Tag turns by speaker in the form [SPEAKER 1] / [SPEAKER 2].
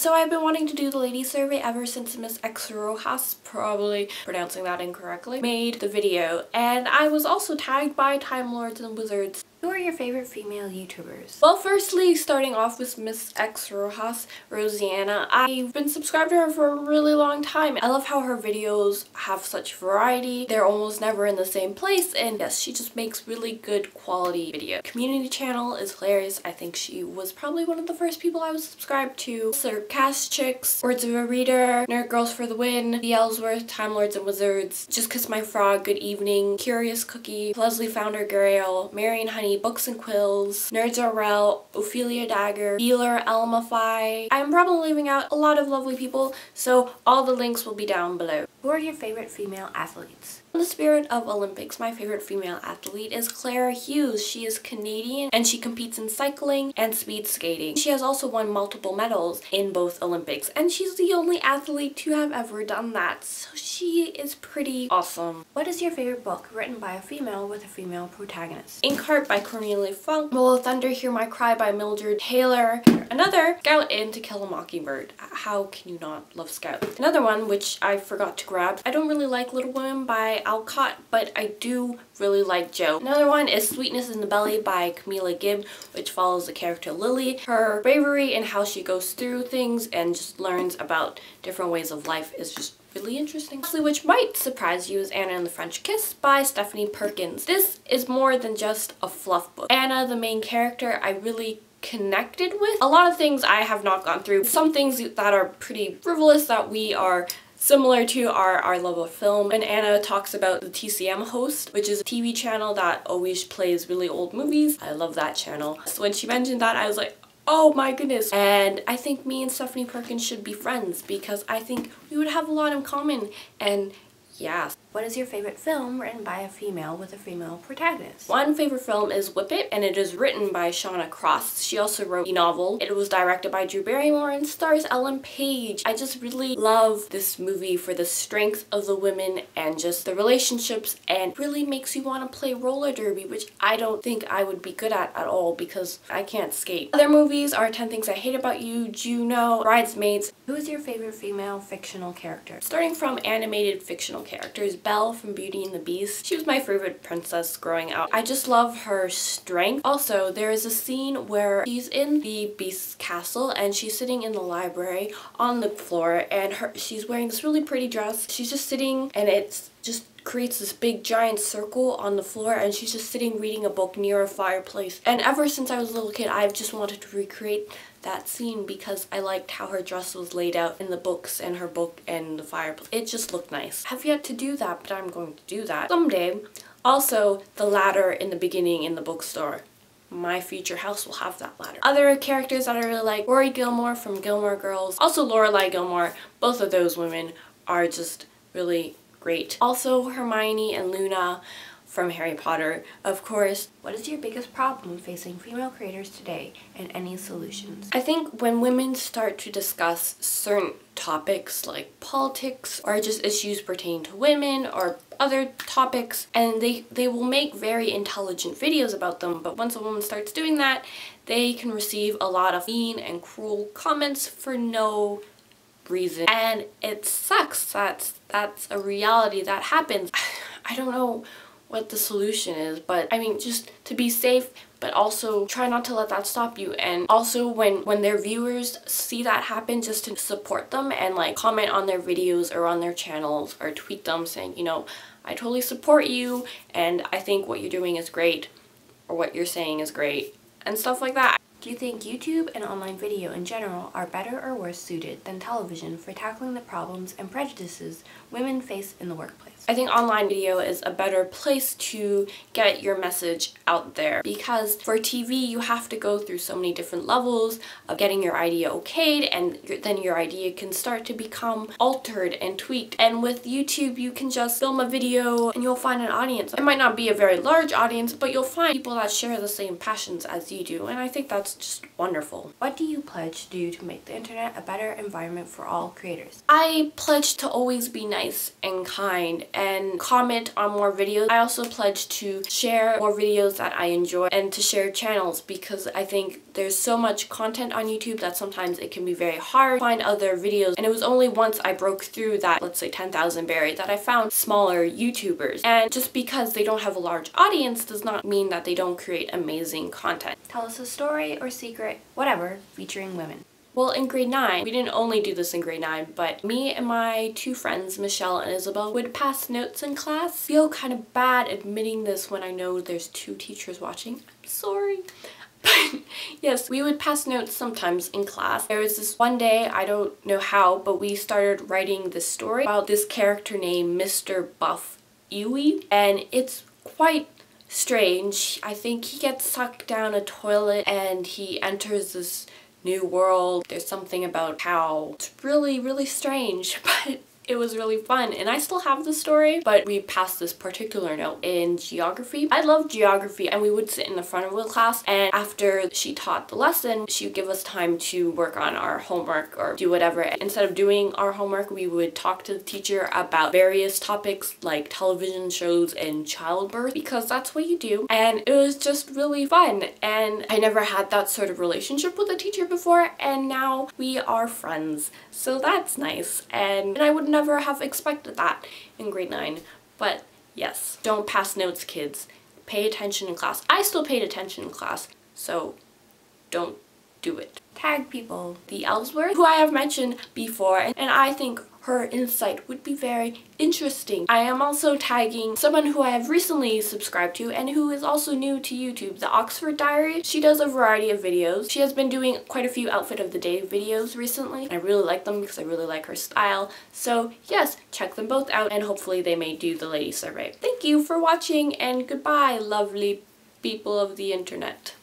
[SPEAKER 1] So I've been wanting to do the ladies survey ever since Miss X Rojas, probably pronouncing that incorrectly, made the video, and I was also tagged by Time Lords and Wizards. Who are your favorite female YouTubers? Well, firstly, starting off with Miss X Rojas, Rosianna. I've been subscribed to her for a really long time. I love how her videos have such variety. They're almost never in the same place, and yes, she just makes really good quality video. Community channel is hilarious. I think she was probably one of the first people I was subscribed to. Cast Chicks, Words of a Reader, Nerd Girls for the Win, The Ellsworth, Time Lords and Wizards, Just Kiss My Frog, Good Evening, Curious Cookie, Leslie Founder Gariel, Marion Honey, Books and Quills, Nerds Are Rel, Ophelia Dagger, Healer, Elmify. I'm probably leaving out a lot of lovely people, so all the links will be down below. Who are your favorite female athletes? In the spirit of Olympics, my favorite female athlete is Clara Hughes. She is Canadian and she competes in cycling and speed skating. She has also won multiple medals in both Olympics, and she's the only athlete to have ever done that, so she is pretty awesome. What is your favorite book written by a female with a female protagonist? Inkheart by Cornelia Funk, Will of Thunder, Hear My Cry by Mildred Taylor, another Scout and To Kill a Mockingbird. How can you not love Scout? Another one which I forgot to grab, I don't really like Little Women by Alcott, but I do really like Joe. Another one is Sweetness in the Belly by Camila Gibb, which follows the character Lily, her bravery and how she goes through things and just learns about different ways of life is just really interesting. Which might surprise you is Anna and the French Kiss by Stephanie Perkins. This is more than just a fluff book. Anna, the main character, I really connected with. A lot of things I have not gone through. Some things that are pretty frivolous that we are similar to our love of film. And Anna talks about the TCM Host, which is a TV channel that always plays really old movies. I love that channel. So when she mentioned that, I was like, oh my goodness. And I think me and Stephanie Perkins should be friends because I think we would have a lot in common. And yeah. What is your favorite film written by a female with a female protagonist? One favorite film is Whip It, and it is written by Shauna Cross. She also wrote the novel. It was directed by Drew Barrymore and stars Ellen Page. I just really love this movie for the strength of the women and just the relationships, and really makes you want to play roller derby, which I don't think I would be good at all because I can't skate. Other movies are 10 Things I Hate About You, Juno, Bridesmaids. Who is your favorite female fictional character? Starting from animated fictional characters, Belle from Beauty and the Beast. She was my favorite princess growing up. I just love her strength. Also, there is a scene where she's in the Beast's castle and she's sitting in the library on the floor, and she's wearing this really pretty dress. She's just sitting, and it's just creates this big giant circle on the floor, and she's just sitting reading a book near a fireplace. And ever since I was a little kid, I've just wanted to recreate that scene because I liked how her dress was laid out in the books and her book and the fireplace. It just looked nice. I've yet to do that, but I'm going to do that someday. Also, the ladder in the beginning in the bookstore. My future house will have that ladder. Other characters that I really like, Rory Gilmore from Gilmore Girls, also Lorelai Gilmore. Both of those women are just really great. Also Hermione and Luna from Harry Potter, of course. What is your biggest problem facing female creators today, and any solutions? I think when women start to discuss certain topics like politics or just issues pertaining to women or other topics, and they will make very intelligent videos about them, but once a woman starts doing that, they can receive a lot of mean and cruel comments for no reason, and it sucks. That's a reality that happens. I don't know what the solution is, but I mean, just to be safe, but also try not to let that stop you. And also when their viewers see that happen, just to support them and like comment on their videos or on their channels or tweet them saying, you know, I totally support you and I think what you're doing is great, or what you're saying is great, and stuff like that. Do you think YouTube and online video in general are better or worse suited than television for tackling the problems and prejudices women face in the workplace? I think online video is a better place to get your message out there, because for TV you have to go through so many different levels of getting your idea okayed, and then your idea can start to become altered and tweaked. And with YouTube you can just film a video and you'll find an audience. It might not be a very large audience, but you'll find people that share the same passions as you do, and I think that's just wonderful. What do you pledge to do to make the internet a better environment for all creators? I pledge to always be nice and kind and comment on more videos. I also pledge to share more videos that I enjoy and to share channels, because I think there's so much content on YouTube that sometimes it can be very hard to find other videos. And it was only once I broke through that, let's say 10,000 barrier, that I found smaller YouTubers. And just because they don't have a large audience does not mean that they don't create amazing content. Tell us a story or secret, whatever, featuring women. Well, in grade 9, we didn't only do this in grade 9, but me and my two friends, Michelle and Isabel, would pass notes in class. I feel kind of bad admitting this when I know there's 2 teachers watching. I'm sorry. But yes, we would pass notes sometimes in class. There was this one day, I don't know how, but we started writing this story about this character named Mr. Buff Ewe, and it's quite strange. I think he gets sucked down a toilet and he enters this new world. There's something about how it's really, really strange, but it was really fun. And I still have the story, but we passed this particular note in geography. I love geography, and we would sit in the front of the class, and after she taught the lesson, she would give us time to work on our homework or do whatever. Instead of doing our homework, we would talk to the teacher about various topics like television shows and childbirth, because that's what you do. And it was just really fun, and I never had that sort of relationship with a teacher before, and now we are friends. So that's nice, and I would never have expected that in grade 9. But yes, don't pass notes, kids. Pay attention in class. I still paid attention in class, so don't do it. Tag people. The Ellsworth, who I have mentioned before, and I think her insight would be very interesting. I am also tagging someone who I have recently subscribed to and who is also new to YouTube, the Oxford Diary. She does a variety of videos. She has been doing quite a few outfit of the day videos recently. I really like them because I really like her style. So yes, check them both out, and hopefully they may do the lady survey. Thank you for watching, and goodbye, lovely people of the internet.